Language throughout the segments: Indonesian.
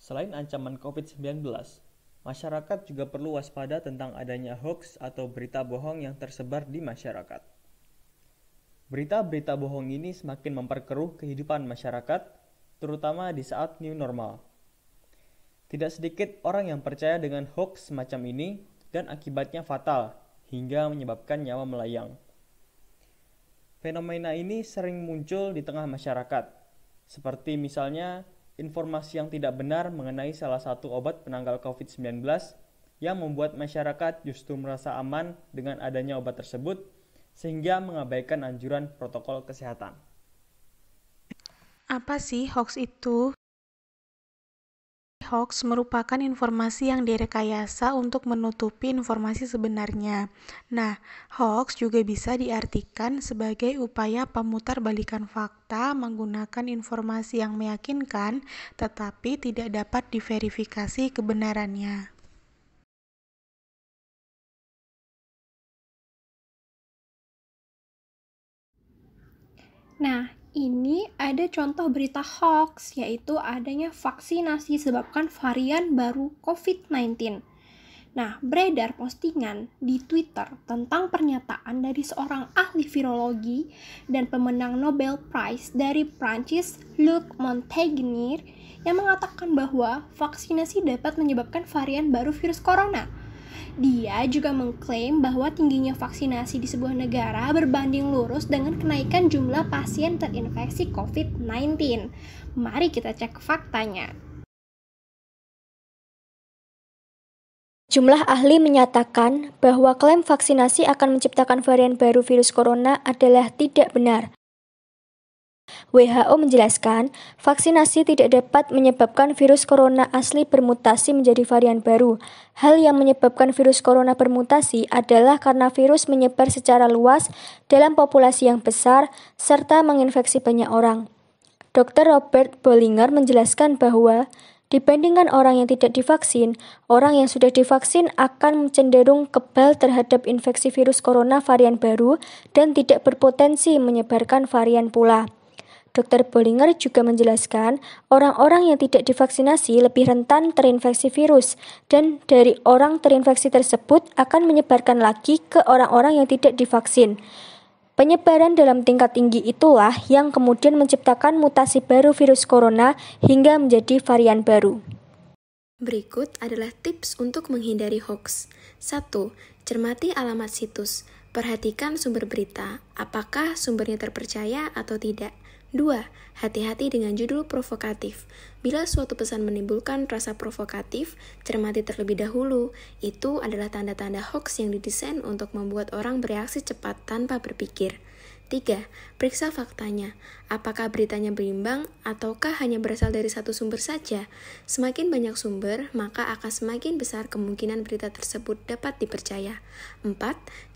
Selain ancaman COVID-19, masyarakat juga perlu waspada tentang adanya hoax atau berita bohong yang tersebar di masyarakat. Berita-berita bohong ini semakin memperkeruh kehidupan masyarakat, terutama di saat new normal. Tidak sedikit orang yang percaya dengan hoax semacam ini dan akibatnya fatal hingga menyebabkan nyawa melayang. Fenomena ini sering muncul di tengah masyarakat, seperti misalnya informasi yang tidak benar mengenai salah satu obat penangkal COVID-19 yang membuat masyarakat justru merasa aman dengan adanya obat tersebut sehingga mengabaikan anjuran protokol kesehatan. Apa sih hoax itu? Hoax merupakan informasi yang direkayasa untuk menutupi informasi sebenarnya. Nah, hoax juga bisa diartikan sebagai upaya pemutarbalikan fakta menggunakan informasi yang meyakinkan tetapi tidak dapat diverifikasi kebenarannya. Nah, ini ada contoh berita hoax, yaitu adanya vaksinasi disebabkan varian baru COVID-19. Nah, beredar postingan di Twitter tentang pernyataan dari seorang ahli virologi dan pemenang Nobel Prize dari Prancis, Luc Montagnier, yang mengatakan bahwa vaksinasi dapat menyebabkan varian baru virus corona. Dia juga mengklaim bahwa tingginya vaksinasi di sebuah negara berbanding lurus dengan kenaikan jumlah pasien terinfeksi COVID-19. Mari kita cek faktanya. Jumlah ahli menyatakan bahwa klaim vaksinasi akan menciptakan varian baru virus corona adalah tidak benar. WHO menjelaskan, vaksinasi tidak dapat menyebabkan virus corona asli bermutasi menjadi varian baru. Hal yang menyebabkan virus corona bermutasi adalah karena virus menyebar secara luas dalam populasi yang besar serta menginfeksi banyak orang. Dr. Robert Bollinger menjelaskan bahwa dibandingkan orang yang tidak divaksin, orang yang sudah divaksin akan cenderung kebal terhadap infeksi virus corona varian baru dan tidak berpotensi menyebarkan varian pula. Dr. Bollinger juga menjelaskan, orang-orang yang tidak divaksinasi lebih rentan terinfeksi virus, dan dari orang terinfeksi tersebut akan menyebarkan lagi ke orang-orang yang tidak divaksin. Penyebaran dalam tingkat tinggi itulah yang kemudian menciptakan mutasi baru virus corona hingga menjadi varian baru. Berikut adalah tips untuk menghindari hoax. 1. Cermati alamat situs. Perhatikan sumber berita, apakah sumbernya terpercaya atau tidak. 2. Hati-hati dengan judul provokatif. Bila suatu pesan menimbulkan rasa provokatif, cermati terlebih dahulu. Itu adalah tanda-tanda hoax yang didesain untuk membuat orang bereaksi cepat tanpa berpikir. 3. Periksa faktanya. Apakah beritanya berimbang ataukah hanya berasal dari satu sumber saja? Semakin banyak sumber, maka akan semakin besar kemungkinan berita tersebut dapat dipercaya. 4.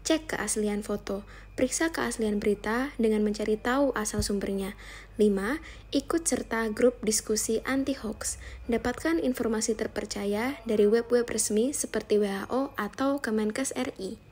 Cek keaslian foto. Periksa keaslian berita dengan mencari tahu asal sumbernya. 5. Ikut serta grup diskusi anti-hoax. Dapatkan informasi terpercaya dari web-web resmi seperti WHO atau Kemenkes RI.